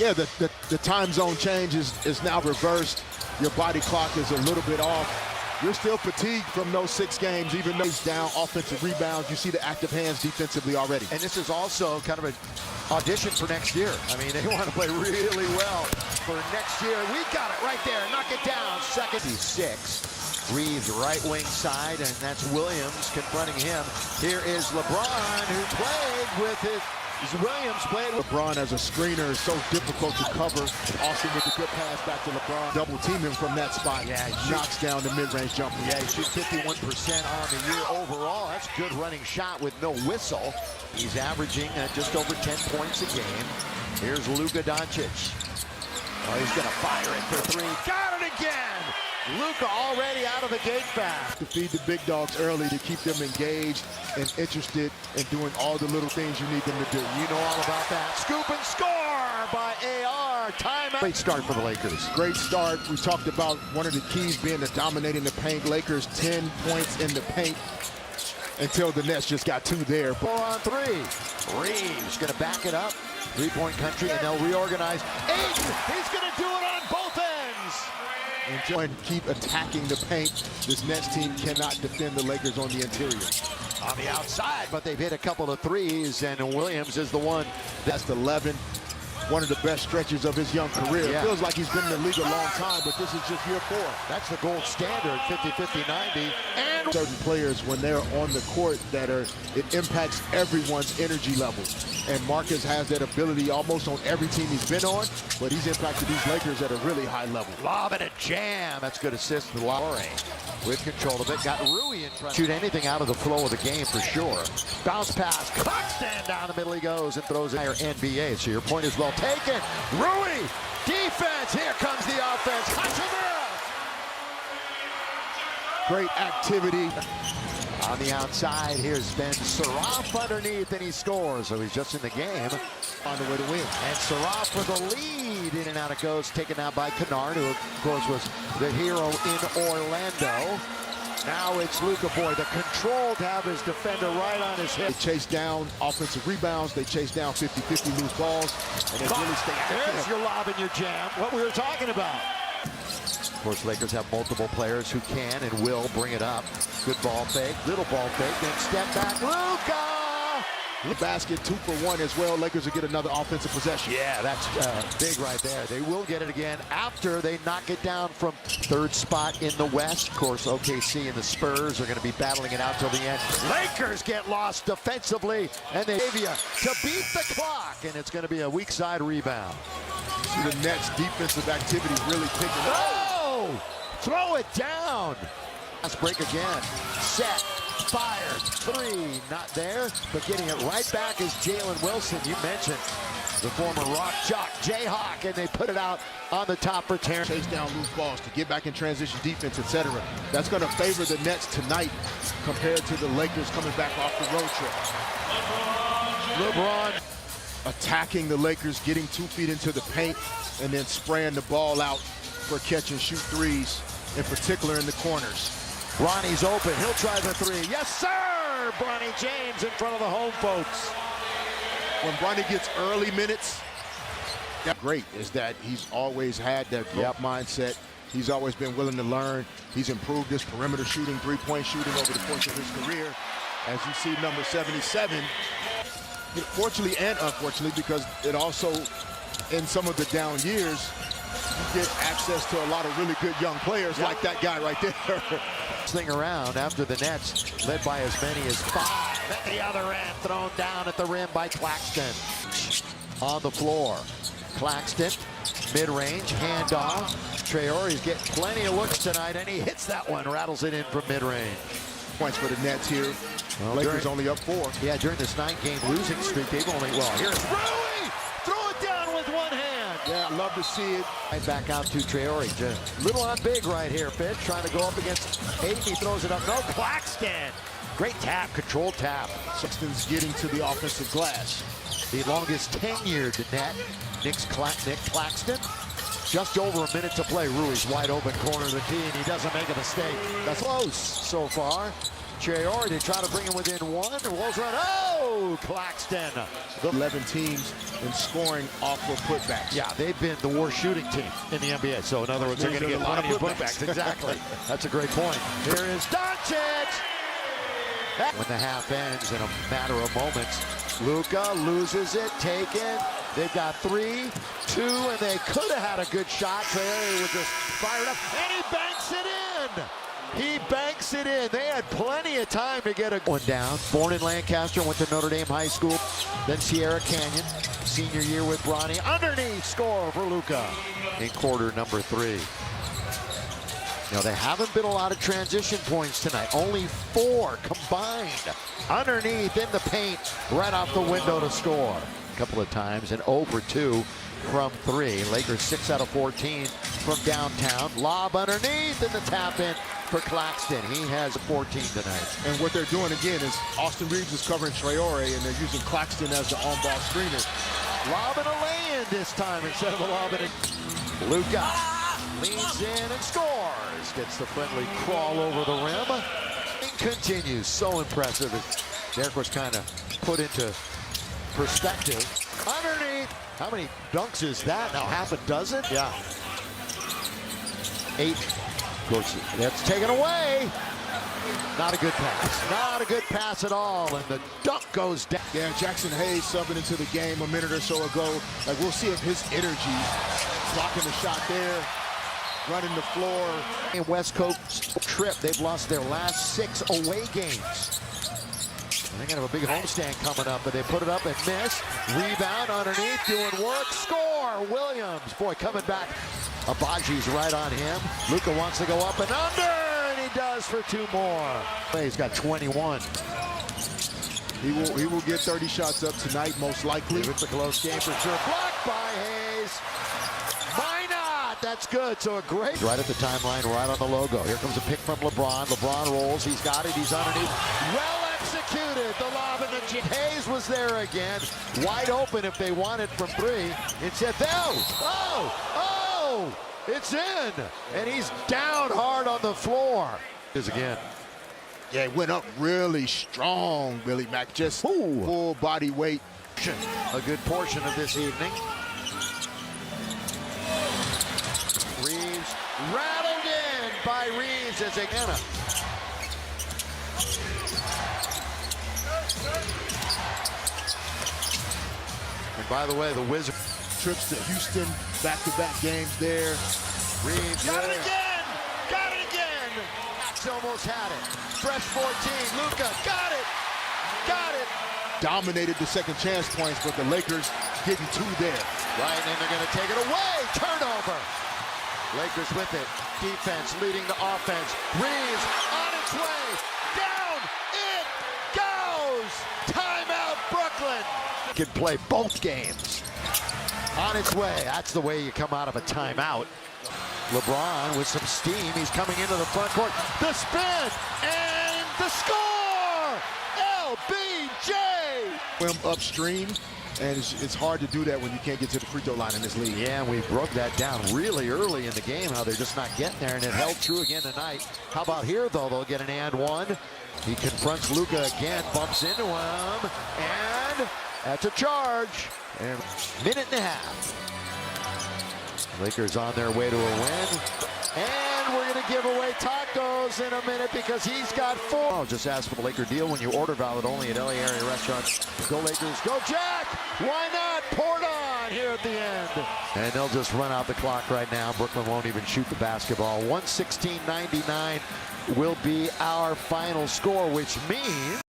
Yeah, the time zone change is now reversed. Your body clock is a little bit off. You're still fatigued from those 6 games, even though he's down offensive rebounds. You see the active hands defensively already. And this is also kind of an audition for next year. I mean, they want to play really well for next year. We got it right there. Knock it down. Second. He's 6. Reeves right wing side, and that's Williams confronting him. Here is LeBron, who played with his Williams played with LeBron as a screener is so difficult to cover. Austin with a good pass back to LeBron. Double team him from that spot. Yeah, knocks down the mid-range jumper. Yeah, he shoots 51% on the year overall. That's a good running shot with no whistle. He's averaging just over 10 points a game. Here's Luka Doncic. Oh, he's going to fire it for 3. Got it again! Luka already out of the gate fast. To feed the big dogs early to keep them engaged and interested in doing all the little things you need them to do. You know all about that. Scoop and score by AR. Timeout. Great start for the Lakers. Great start. We talked about one of the keys being the dominating the paint. Lakers 10 points in the paint until the Nets just got 2 there. 4 on 3. Reeves going to back it up. 3-point country, and they'll reorganize. Ayton, he's going to do it on both ends. And keep attacking the paint. This Nets team cannot defend the Lakers on the interior. On the outside, but they've hit a couple of threes, and Williams is the one. That's 11. One of the best stretches of his young career. Yeah. It feels like he's been in the league a long time, but this is just year 4. That's the gold standard, 50-50-90. And certain players, when they're on the court, it impacts everyone's energy level. And Marcus has that ability almost on every team he's been on, but he's impacted these Lakers at a really high level. Lob and a jam. That's good assist for Lowry. With control of it, got Rui in front. Shoot anything out of the flow of the game for sure. Bounce pass, Claxton down the middle he goes and throws it higher NBA. So your point is well taken. Rui, defense. Here comes the offense. Hachimura. Great activity. On the outside, here's Ben Saraf underneath, and he scores. So he's just in the game. On the way to win. And Saraf for the lead. In and out it goes, taken out by Kennard, who of course was the hero in Orlando. Now it's Luka Boy, the control to have his defender right on his hip. They chase down offensive rebounds. They chase down 50-50 loose balls. And they really stay active. There's your lob and your jam. What we were talking about. Of course, Lakers have multiple players who can and will bring it up. Good ball fake, little ball fake, then step back. Luka! The basket 2 for 1 as well. Lakers will get another offensive possession. Yeah, that's big right there. They will get it again after they knock it down from 3rd spot in the West. Of course, OKC and the Spurs are going to be battling it out till the end. Lakers get lost defensively, and they give you to beat the clock, and it's going to be a weak side rebound. See the Nets defensive activity really picking up. Oh! Throw it down. Last break again. Set. Fired. 3. Not there, but getting it right back is Jalen Wilson. You mentioned the former Rock Jock, Jayhawk, and they put it out on the top for Terrence. Chase down loose balls to get back in transition defense, etc. That's going to favor the Nets tonight compared to the Lakers coming back off the road trip. LeBron attacking the Lakers, getting 2 feet into the paint, and then spraying the ball out for catch and shoot threes, in particular in the corners. Ronnie's open. He'll try the 3. Yes, sir! Bronny James in front of the home folks. When Bronny gets early minutes, that's great, is that he's always had that growth mindset. He's always been willing to learn. He's improved his perimeter shooting, 3-point shooting over the course of his career. As you see, number 77, fortunately and unfortunately, because it also, in some of the down years, you get access to a lot of really good young players like that guy right there. Thing around after the Nets, led by as many as 5 at the other end, thrown down at the rim by Claxton. On the floor, Claxton, mid-range, handoff. Traore's getting plenty of looks tonight, and he hits that one, rattles it in from mid-range. Points for the Nets here. Well, Lakers only up 4. Yeah, during this 9-game losing streak, they've only, here's Rui! Throw it down with one hand. Yeah, I love to see it. Right back out to Traore. Little on big right here, Fitz. Trying to go up against Ayton. He throws it up. No, Claxton. Great tap, controlled tap. Sexton's getting to the offensive glass. The longest tenured net, Nick Claxton. Just over a minute to play. Rui's wide open corner of the key, and he doesn't make a mistake. That's close so far. Traore, they try to bring him within one. The Wolves run. Oh, Claxton. 11 teams in scoring off of putbacks. Yeah, they've been the worst shooting team in the NBA. So in other words, they're going to get a lot plenty of of putbacks. putbacks. Exactly. That's a great point. Here is Doncic. When the half ends in a matter of moments, Luka loses it, taken. They've got 3, 2, and they could have had a good shot. Traore would just fire it up, and he banks it in. He banks it in. They had plenty of time to get a one down. Born in Lancaster, went to Notre Dame High School, then Sierra Canyon. Senior year with Bronny. Underneath score for Luka in quarter number 3. You know, they haven't been a lot of transition points tonight. Only 4 combined. Underneath in the paint, right off the window to score. A couple of times, and 0 for 2 from 3. Lakers 6 out of 14 from downtown. Lob underneath, and the tap in for Claxton. He has 14 tonight. And what they're doing again is Austin Reeves is covering Traore, and they're using Claxton as the on-ball screener. Lobbing a lay-in this time instead of a lob in. Luka leans in and scores. Gets the friendly crawl over the rim. It continues. So impressive. Derek was kind of put into perspective. Underneath. How many dunks is that? Now half a dozen? Yeah. 8. Of course, that's taken away. Not a good pass. Not a good pass at all. And the dunk goes down. Yeah, Jackson Hayes subbing into the game a minute or so ago. Like, we'll see if his energy, blocking the shot there, running the floor. In West Coast trip, they've lost their last 6 away games. They're going to have a big homestand coming up, but they put it up and miss. Rebound underneath, doing work. Score! Williams, boy, coming back. Abaji's right on him. Luka wants to go up and under, and he does for 2 more. He's got 21. He will get 30 shots up tonight, most likely. It's a close game for sure. Blocked by Hayes. Why not? That's good. So a great. Right at the timeline, right on the logo. Here comes a pick from LeBron. LeBron rolls. He's got it. He's underneath. Well executed. The lob in the G. Hayes was there again. Wide open if they wanted from 3. Instead, oh, it's in. And he's down hard on the floor. Is again. Yeah, it went up really strong, Billy Mack. Just full body weight. A good portion of this evening. Reeves rattled in by Reeves as Agana. And by the way, the Wizards Trips to Houston, back-to-back games there. Reeves got it again! Got it again! Max almost had it. Fresh 14, Luka got it! Got it! Dominated the second chance points, but the Lakers getting 2 there. Right, and they're going to take it away. Turnover. Lakers with it. Defense leading the offense. Reeves on its way. Down it goes. Timeout, Brooklyn. Can play both games. On its way. That's the way you come out of a timeout. LeBron with some steam. He's coming into the front court. The spin and the score. LBJ. Swim upstream, and it's hard to do that when you can't get to the free throw line in this league. Yeah, we broke that down really early in the game, how they're just not getting there, and it held true again tonight. How about here, though? They'll get an and 1. He confronts Luka again, bumps into him, and that's a charge. And minute and a half. Lakers on their way to a win. And we're going to give away tacos in a minute because he's got 4. Oh, just ask for the Laker deal when you order valid only at LA area restaurants. Go Lakers, go Jack! Why not? Pour it on here at the end. And they'll just run out the clock right now. Brooklyn won't even shoot the basketball. 116-99 will be our final score, which means